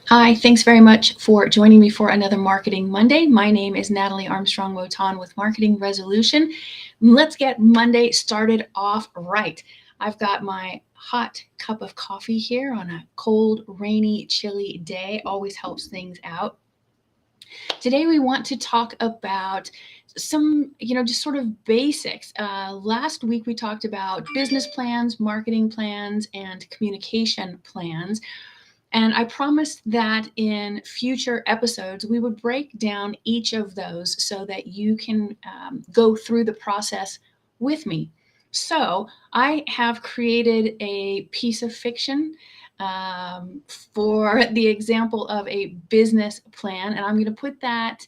Hi, thanks very much for joining me for another Marketing Monday. My name is Natalie Armstrong-Motin with Marketing Resolution. Let's get Monday started off right. I've got my hot cup of coffee here on a cold, rainy, chilly day. Always helps things out. Today we want to talk about some, just sort of basics. Last week we talked about business plans, marketing plans, and communication plans. And I promised that in future episodes, we would break down each of those so that you can go through the process with me. So I have created a piece of fiction for the example of a business plan, and I'm going to put that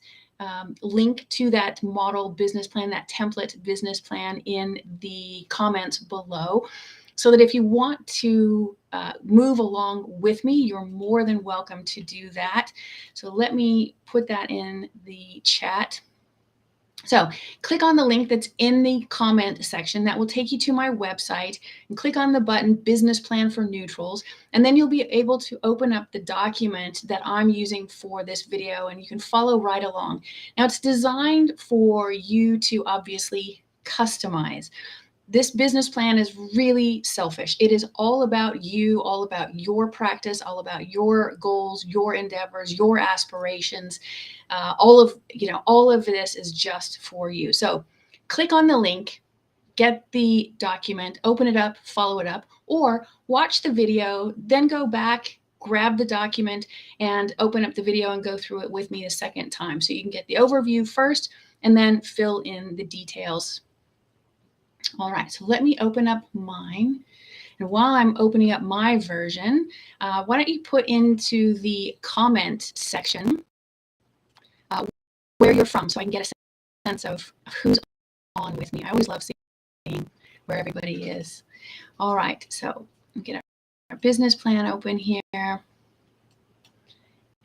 link to that model business plan, that template business plan in the comments below, so that if you want to move along with me, you're more than welcome to do that. So let me put that in the chat. So click on the link that's in the comment section. That will take you to my website, and click on the button Business Plan for Neutrals, and then you'll be able to open up the document that I'm using for this video, and you can follow right along. Now, it's designed for you to obviously customize. This business plan is really selfish. It is all about you, all about your practice, all about your goals, your endeavors, your aspirations. All of this is just for you. So click on the link, get the document, open it up, follow it up, or watch the video, then go back, grab the document, and open up the video and go through it with me a second time. So you can get the overview first and then fill in the details. All right, so let me open up mine. And while I'm opening up my version, why don't you put into the comment section where you're from so I can get a sense of who's on with me. I always love seeing where everybody is. All right, so we'll get our business plan open here.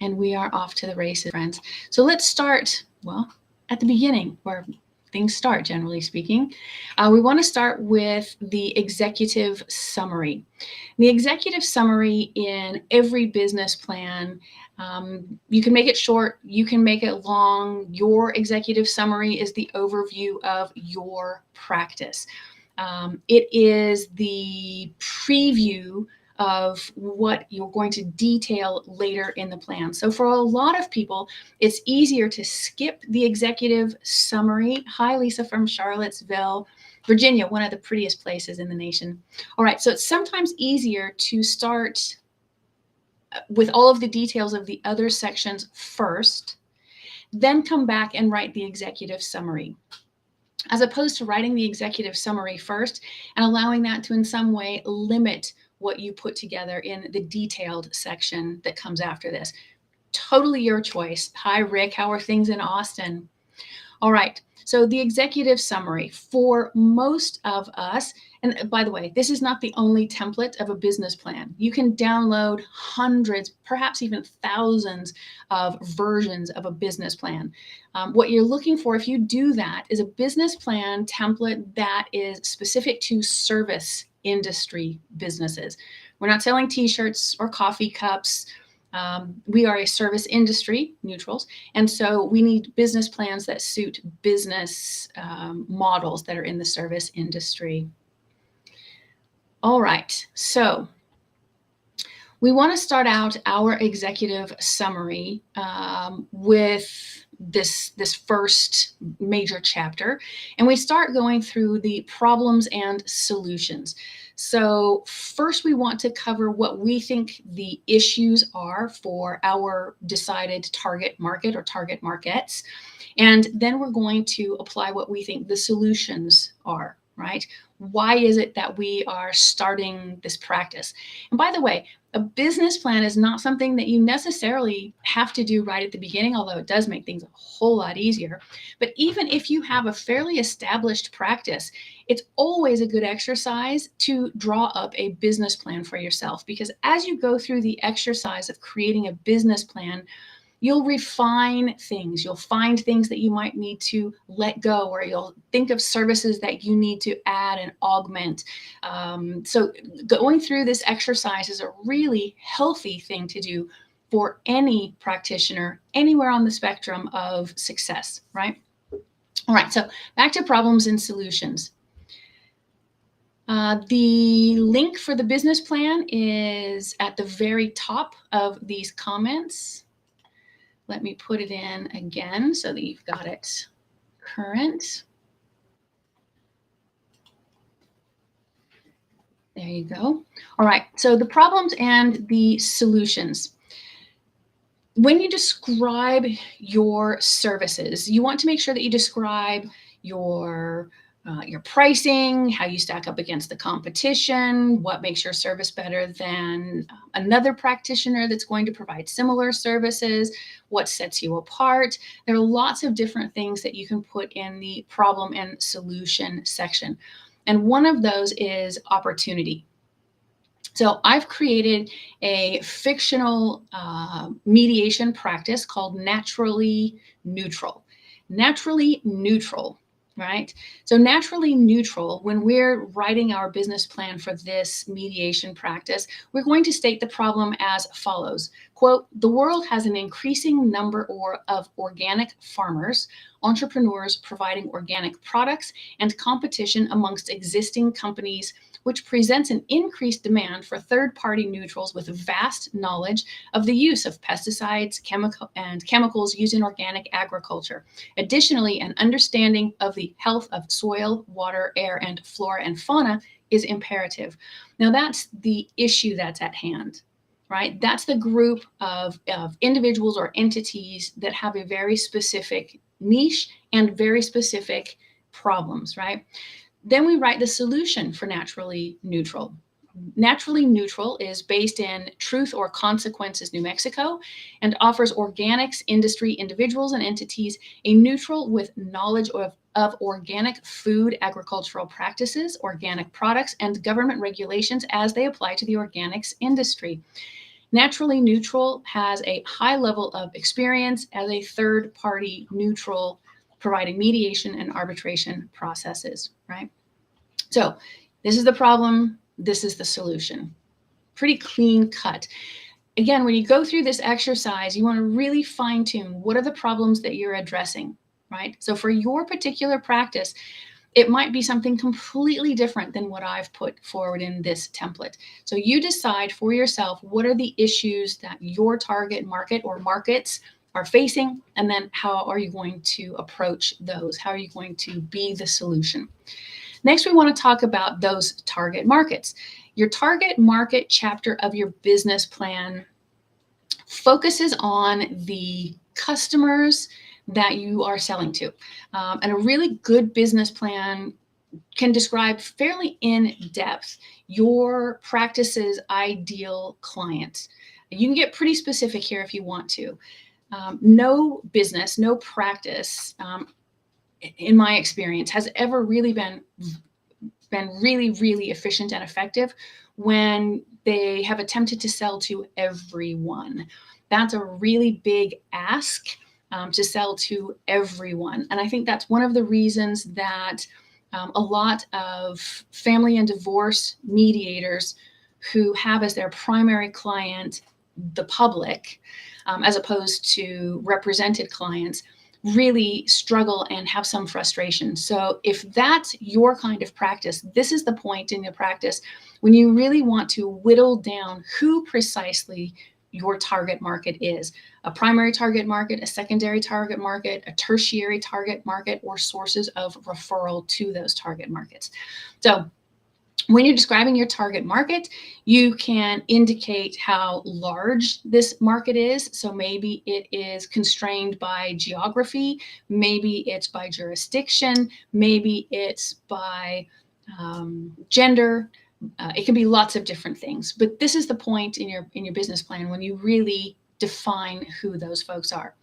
And we are off to the races, friends. So let's start, well, at the beginning, where things start, generally speaking. We want to start with the executive summary. The executive summary in every business plan, you can make it short, you can make it long. Your executive summary is the overview of your practice. It is the preview of what you're going to detail later in the plan. So for a lot of people, it's easier to skip the executive summary. Hi, Lisa from Charlottesville, Virginia, one of the prettiest places in the nation. All right, so it's sometimes easier to start with all of the details of the other sections first, then come back and write the executive summary, as opposed to writing the executive summary first and allowing that to in some way limit what you put together in the detailed section that comes after this. Totally your choice. Hi, Rick. How are things in Austin? All right. So the executive summary for most of us, and by the way, this is not the only template of a business plan. You can download hundreds, perhaps even thousands of versions of a business plan. What you're looking for, if you do that, is a business plan template that is specific to service industry businesses. We're not selling t-shirts or coffee cups. We are a service industry, neutrals, and so we need business plans that suit business models that are in the service industry. All right, so we want to start out our executive summary with this first major chapter, and we start going through the problems and solutions. So first we want to cover what we think the issues are for our decided target market or target markets, and then we're going to apply what we think the solutions are, right? Why is it that we are starting this practice? And by the way, a business plan is not something that you necessarily have to do right at the beginning, although it does make things a whole lot easier. But even if you have a fairly established practice, it's always a good exercise to draw up a business plan for yourself, because as you go through the exercise of creating a business plan, you'll refine things. You'll find things that you might need to let go, or you'll think of services that you need to add and augment. So going through this exercise is a really healthy thing to do for any practitioner anywhere on the spectrum of success, right? All right, so back to problems and solutions. The link for the business plan is at the very top of these comments. Let me put it in again so that you've got it current. There you go. All right, so the problems and the solutions. When you describe your services, you want to make sure that you describe your pricing, how you stack up against the competition, what makes your service better than another practitioner that's going to provide similar services, what sets you apart. There are lots of different things that you can put in the problem and solution section. And one of those is opportunity. So I've created a fictional mediation practice called Naturally Neutral. Naturally Neutral, right? So naturally neutral, when we're writing our business plan for this mediation practice, we're going to state the problem as follows. Quote, the world has an increasing number of organic farmers, entrepreneurs providing organic products, and competition amongst existing companies, which presents an increased demand for third-party neutrals with vast knowledge of the use of pesticides, chemicals used in organic agriculture. Additionally, an understanding of the health of soil, water, air, and flora and fauna is imperative. Now, that's the issue that's at hand, right? That's the group of individuals or entities that have a very specific niche and very specific problems, right? Then we write the solution for naturally neutral. Naturally Neutral is based in Truth or Consequences, New Mexico, and offers organics industry individuals and entities a neutral with knowledge of organic food, agricultural practices, organic products, and government regulations as they apply to the organics industry. Naturally Neutral has a high level of experience as a third-party neutral, providing mediation and arbitration processes, right? So this is the problem, this is the solution. Pretty clean cut. Again, when you go through this exercise, you want to really fine tune what are the problems that you're addressing, right? So for your particular practice, it might be something completely different than what I've put forward in this template. So you decide for yourself, what are the issues that your target market or markets are facing, and then how are you going to approach those? How are you going to be the solution? Next, we want to talk about those target markets. Your target market chapter of your business plan focuses on the customers that you are selling to. And a really good business plan can describe fairly in depth your practice's ideal client. You can get pretty specific here if you want to. No business, no practice, in my experience, has ever really been really efficient and effective when they have attempted to sell to everyone. That's a really big ask, to sell to everyone. And I think that's one of the reasons that a lot of family and divorce mediators who have as their primary client the public, as opposed to represented clients, really struggle and have some frustration. So if that's your kind of practice, this is the point in your practice when you really want to whittle down who precisely your target market is. A primary target market, a secondary target market, a tertiary target market, or sources of referral to those target markets. So when you're describing your target market, you can indicate how large this market is. So maybe it is constrained by geography, maybe it's by jurisdiction, maybe it's by gender. It can be lots of different things. But this is the point in your business plan when you really define who those folks are.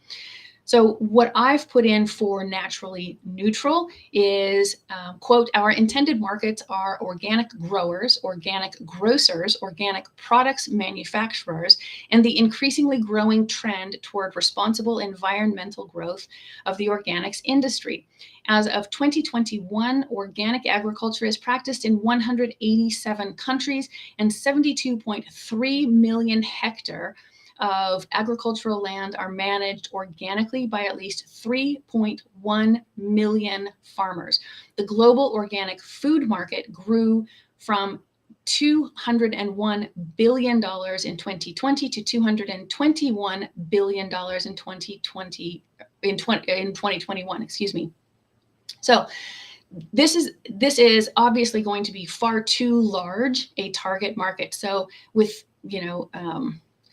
So what I've put in for naturally neutral is, quote, our intended markets are organic growers, organic grocers, organic products manufacturers, and the increasingly growing trend toward responsible environmental growth of the organics industry. As of 2021, organic agriculture is practiced in 187 countries and 72.3 million hectares of agricultural land are managed organically by at least 3.1 million farmers. The global organic food market grew from $201 billion in 2020 to $221 billion in 2021, excuse me. So this is obviously going to be far too large a target market. So with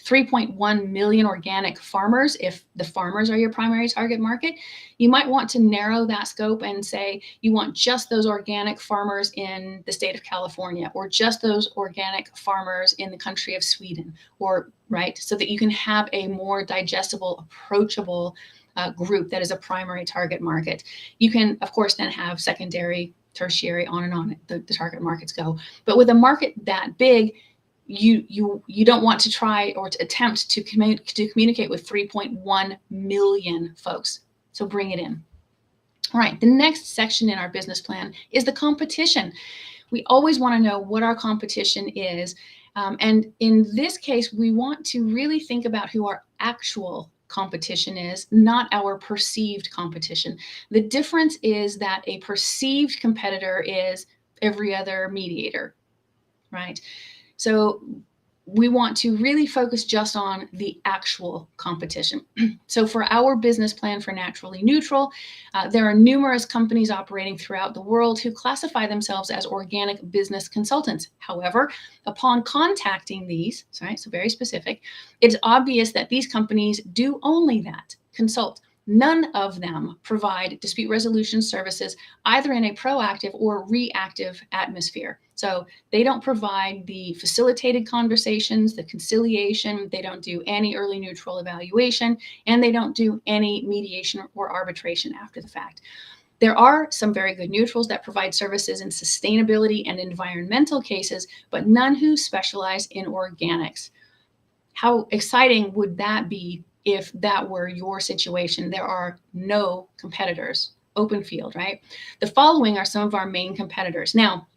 3.1 million organic farmers, if the farmers are your primary target market, you might want to narrow that scope and say you want just those organic farmers in the state of California, or just those organic farmers in the country of Sweden, or right, so that you can have a more digestible, approachable group that is a primary target market. You can, of course, then have secondary, tertiary, on and on the target markets go. But with a market that big, you don't want to try or to attempt to communicate with 3.1 million folks. So bring it in. All right, the next section in our business plan is the competition. We always want to know what our competition is. And in this case, we want to really think about who our actual competition is, not our perceived competition. The difference is that a perceived competitor is every other mediator, right? So we want to really focus just on the actual competition. So for our business plan for Naturally Neutral, there are numerous companies operating throughout the world who classify themselves as organic business consultants. However, upon contacting these, right, so very specific, it's obvious that these companies do only that, consult. None of them provide dispute resolution services either in a proactive or reactive atmosphere. So they don't provide the facilitated conversations, the conciliation, they don't do any early neutral evaluation, and they don't do any mediation or arbitration after the fact. There are some very good neutrals that provide services in sustainability and environmental cases, but none who specialize in organics. How exciting would that be if that were your situation? There are no competitors, open field, right? The following are some of our main competitors. Now,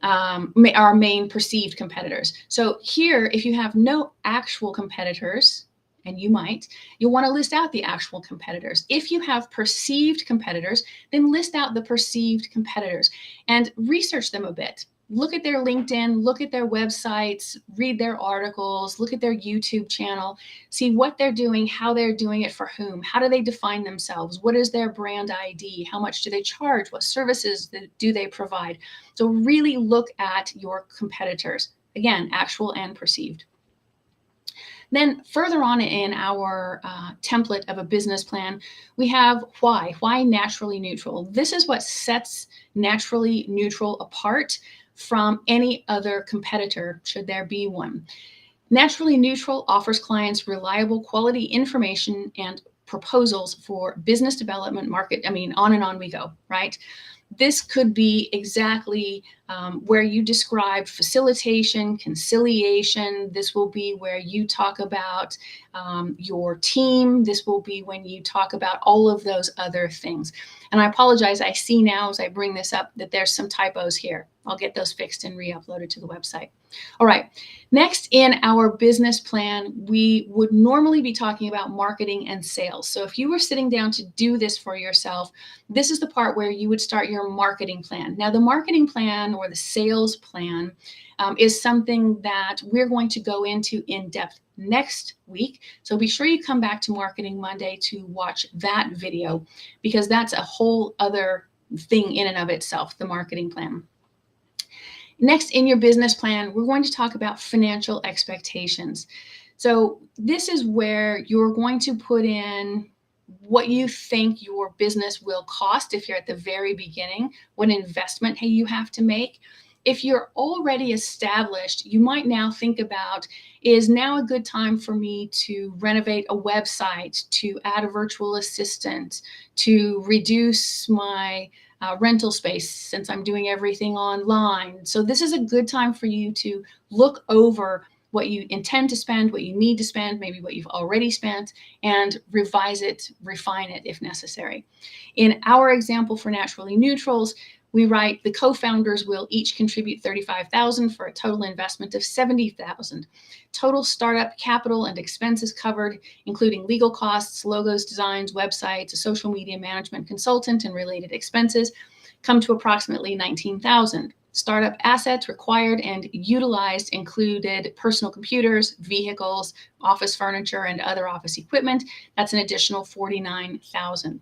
our main perceived competitors. So here, if you have no actual competitors, and you'll want to list out the actual competitors. If you have perceived competitors, then list out the perceived competitors and research them a bit. Look at their LinkedIn, look at their websites, read their articles, look at their YouTube channel, see what they're doing, how they're doing it for whom, how do they define themselves, what is their brand ID, how much do they charge, what services do they provide. So really look at your competitors, again, actual and perceived. Then further on in our template of a business plan, we have why Naturally Neutral. This is what sets Naturally Neutral apart from any other competitor, should there be one. Naturally Neutral offers clients reliable quality information and proposals for business development, on and on we go, right? This could be exactly where you describe facilitation, conciliation. This will be where you talk about your team. This will be when you talk about all of those other things. And I apologize, I see now as I bring this up that there's some typos here. I'll get those fixed and re-uploaded to the website. All right, next in our business plan, we would normally be talking about marketing and sales. So if you were sitting down to do this for yourself, this is the part where you would start your marketing plan. Now, the marketing plan or the sales plan is something that we're going to go into in depth next week. So be sure you come back to Marketing Monday to watch that video, because that's a whole other thing in and of itself, the marketing plan. Next in your business plan, we're going to talk about financial expectations. So this is where you're going to put in what you think your business will cost if you're at the very beginning, what investment you have to make. If you're already established, you might now think about, is now a good time for me to renovate a website, to add a virtual assistant, to reduce my rental space since I'm doing everything online. So this is a good time for you to look over what you intend to spend, what you need to spend, maybe what you've already spent, and revise it, refine it if necessary. In our example for Naturally Neutrals, we write the co-founders will each contribute $35,000 for a total investment of $70,000. Total startup capital and expenses covered, including legal costs, logos, designs, websites, a social media management consultant, and related expenses, come to approximately $19,000. Startup assets required and utilized included personal computers, vehicles, office furniture, and other office equipment. That's an additional $49,000.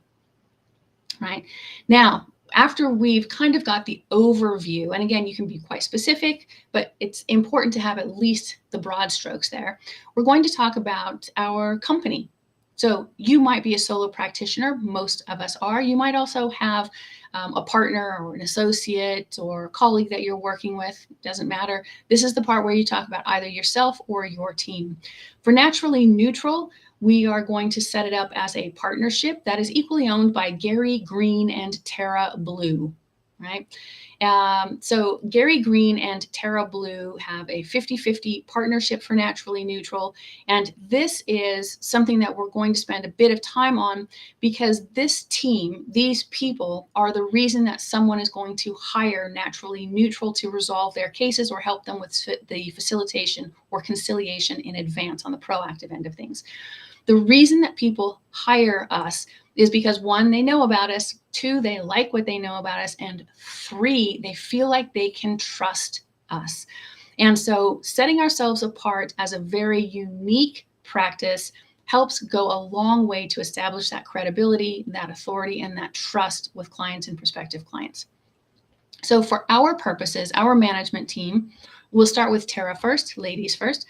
Right? Now, after we've kind of got the overview, and again, you can be quite specific, but it's important to have at least the broad strokes there. We're going to talk about our company. So you might be a solo practitioner. Most of us are. You might also have a partner or an associate or a colleague that you're working with. Doesn't matter. This is the part where you talk about either yourself or your team. For naturally neutral, we are going to set it up as a partnership that is equally owned by Gary Green and Tara Blue, right? So Gary Green and Tara Blue have a 50-50 partnership for naturally neutral. And this is something that we're going to spend a bit of time on because this team, these people, are the reason that someone is going to hire naturally neutral to resolve their cases or help them with the facilitation or conciliation in advance on the proactive end of things. The reason that people hire us is because 1, they know about us, 2, they like what they know about us, and 3, they feel like they can trust us. And so setting ourselves apart as a very unique practice helps go a long way to establish that credibility, that authority, and that trust with clients and prospective clients. So for our purposes, our management team, we'll start with Tara first, ladies first.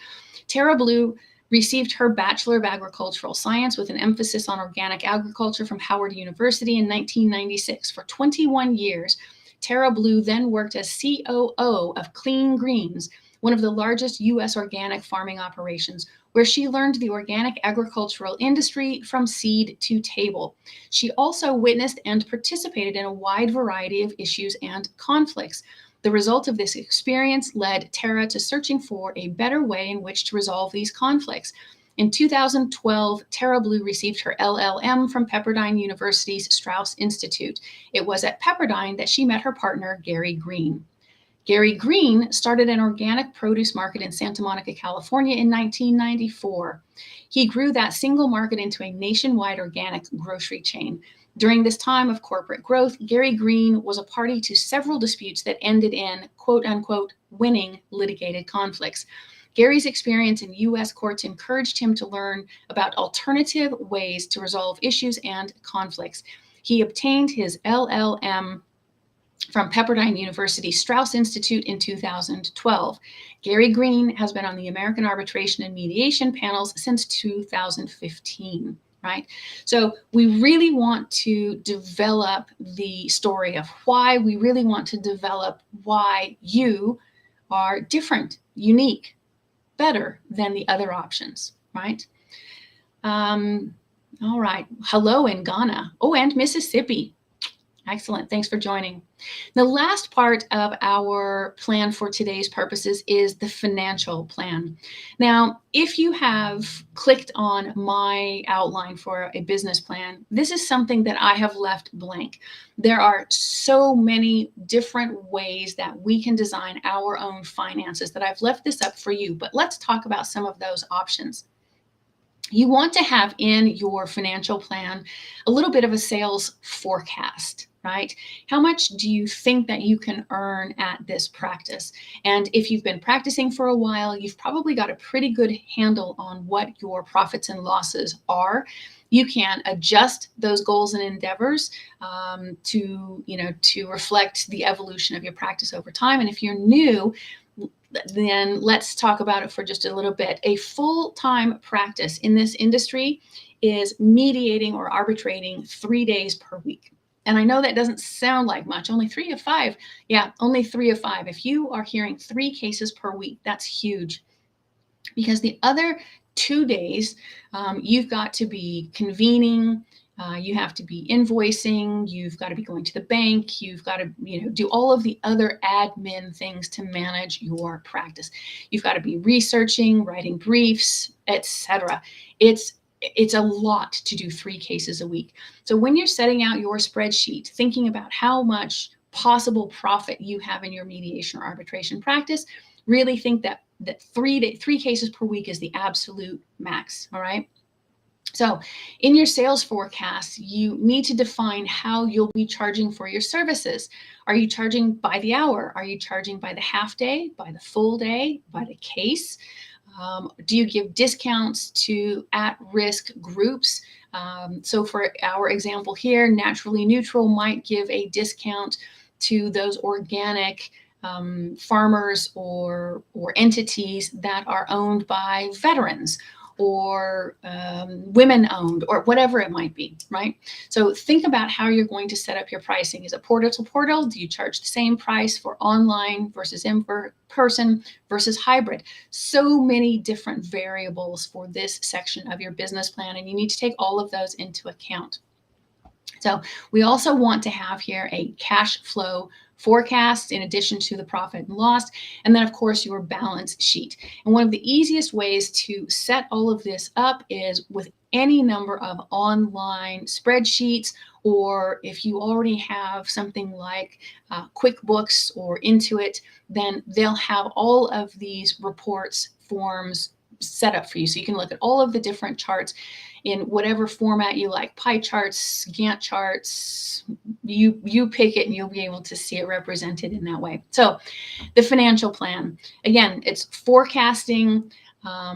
Tara Blue received her Bachelor of Agricultural Science with an emphasis on organic agriculture from Howard University in 1996. For 21 years, Tara Blue then worked as COO of Clean Greens, one of the largest U.S. organic farming operations, where she learned the organic agricultural industry from seed to table. She also witnessed and participated in a wide variety of issues and conflicts. The result of this experience led Tara to searching for a better way in which to resolve these conflicts. In 2012, Tara Blue received her LLM from Pepperdine University's Strauss Institute. It was at Pepperdine that she met her partner, Gary Green. Gary Green started an organic produce market in Santa Monica, California in 1994. He grew that single market into a nationwide organic grocery chain. During this time of corporate growth, Gary Green was a party to several disputes that ended in quote unquote winning litigated conflicts. Gary's experience in U.S. courts encouraged him to learn about alternative ways to resolve issues and conflicts. He obtained his LLM from Pepperdine University Strauss Institute in 2012. Gary Green has been on the American Arbitration and Mediation panels since 2015. Right? So we really want to develop the story of why. We really want to develop why you are different, unique, better than the other options, right? All right. Hello in Ghana. Oh, and Mississippi. Excellent. Thanks for joining. The last part of our plan for today's purposes is the financial plan. Now, if you have clicked on my outline for a business plan, this is something that I have left blank. There are so many different ways that we can design our own finances that I've left this up for you, but let's talk about some of those options. You want to have in your financial plan a little bit of a sales forecast, right? How much do you think that you can earn at this practice? And if you've been practicing for a while, you've probably got a pretty good handle on what your profits and losses are. You can adjust those goals and endeavors to reflect the evolution of your practice over time. And if you're new, then let's talk about it for just a little bit. A full-time practice in this industry is mediating or arbitrating 3 days per week. And I know that doesn't sound like much, only 3 of 5. Yeah, only 3 of 5. If you are hearing 3 cases per week, that's huge. Because the other 2 days, you've got to be convening, you have to be invoicing, you've got to be going to the bank, you've got to do all of the other admin things to manage your practice. You've got to be researching, writing briefs, etc. It's a lot to do 3 cases a week. So when you're setting out your spreadsheet, thinking about how much possible profit you have in your mediation or arbitration practice. Really think that three cases per week is the absolute max. All right. So in your sales forecast, you need to define how you'll be charging for your services. Are you charging by the hour? Are you charging by the half day, by the full day, by the case? Do you give discounts to at-risk groups? So for our example here, Naturally Neutral might give a discount to those organic farmers or entities that are owned by veterans or women owned or whatever it might be, right? So think about how you're going to set up your pricing. Is it portal to portal? Do you charge the same price for online versus in person versus hybrid? So many different variables for this section of your business plan, and you need to take all of those into account. So we also want to have here a cash flow forecast in addition to the profit and loss, and then of course your balance sheet. And one of the easiest ways to set all of this up is with any number of online spreadsheets, or if you already have something like QuickBooks or Intuit, then they'll have all of these reports, forms set up for you. So you can look at all of the different charts in whatever format you like, pie charts, Gantt charts, you pick it and you'll be able to see it represented in that way. So the financial plan, again, it's forecasting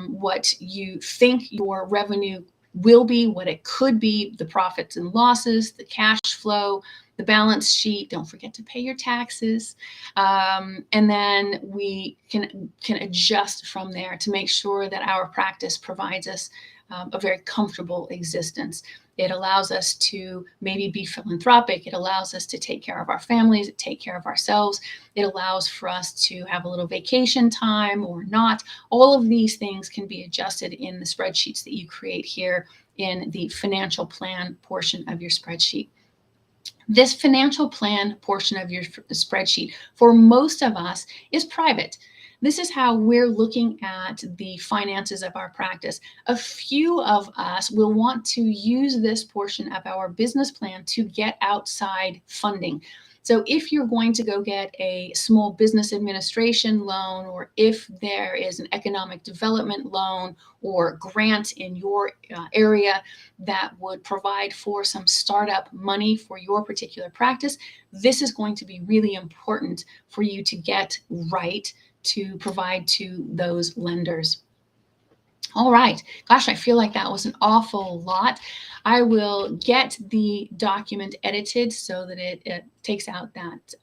what you think your revenue will be, what it could be, the profits and losses, the cash flow, the balance sheet. Don't forget to pay your taxes. And then we can adjust from there to make sure that our practice provides us a very comfortable existence. It allows us to maybe be philanthropic. It allows us to take care of our families, take care of ourselves. It allows for us to have a little vacation time or not. All of these things can be adjusted in the spreadsheets that you create here in the financial plan portion of your spreadsheet. This financial plan portion of your spreadsheet, for most of us, is private. This is how we're looking at the finances of our practice. A few of us will want to use this portion of our business plan to get outside funding. So if you're going to go get a small business administration loan, or if there is an economic development loan or grant in your area that would provide for some startup money for your particular practice, this is going to be really important for you to get right to provide to those lenders. All right. Gosh, I feel like that was an awful lot. I will get the document edited so that it takes out that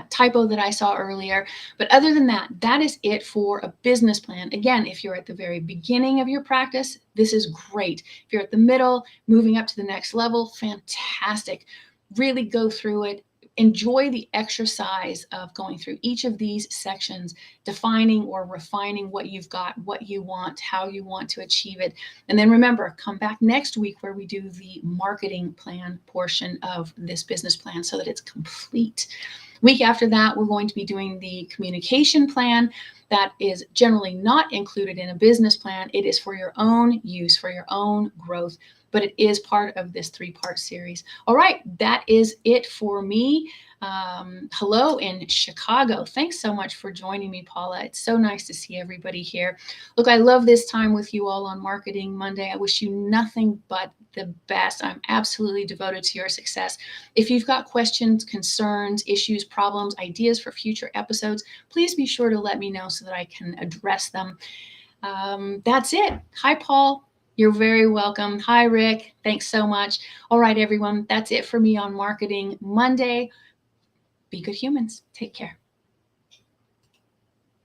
typo that I saw earlier. But other than that, that is it for a business plan. Again, if you're at the very beginning of your practice, this is great. If you're at the middle, moving up to the next level, fantastic. Really go through it. Enjoy the exercise of going through each of these sections, defining or refining what you've got, what you want, how you want to achieve it. And then remember, come back next week where we do the marketing plan portion of this business plan so that it's complete. Week after that, we're going to be doing the communication plan. That is generally not included in a business plan. It is for your own use, for your own growth, but it is part of this 3-part series. All right, that is it for me. Hello in Chicago. Thanks so much for joining me, Paula. It's so nice to see everybody here. Look, I love this time with you all on Marketing Monday. I wish you nothing but the best. I'm absolutely devoted to your success. If you've got questions, concerns, issues, problems, ideas for future episodes, please be sure to let me know so that I can address them. That's it. Hi, Paul. You're very welcome. Hi, Rick. Thanks so much. All right, everyone. That's it for me on Marketing Monday. Be good humans. Take care.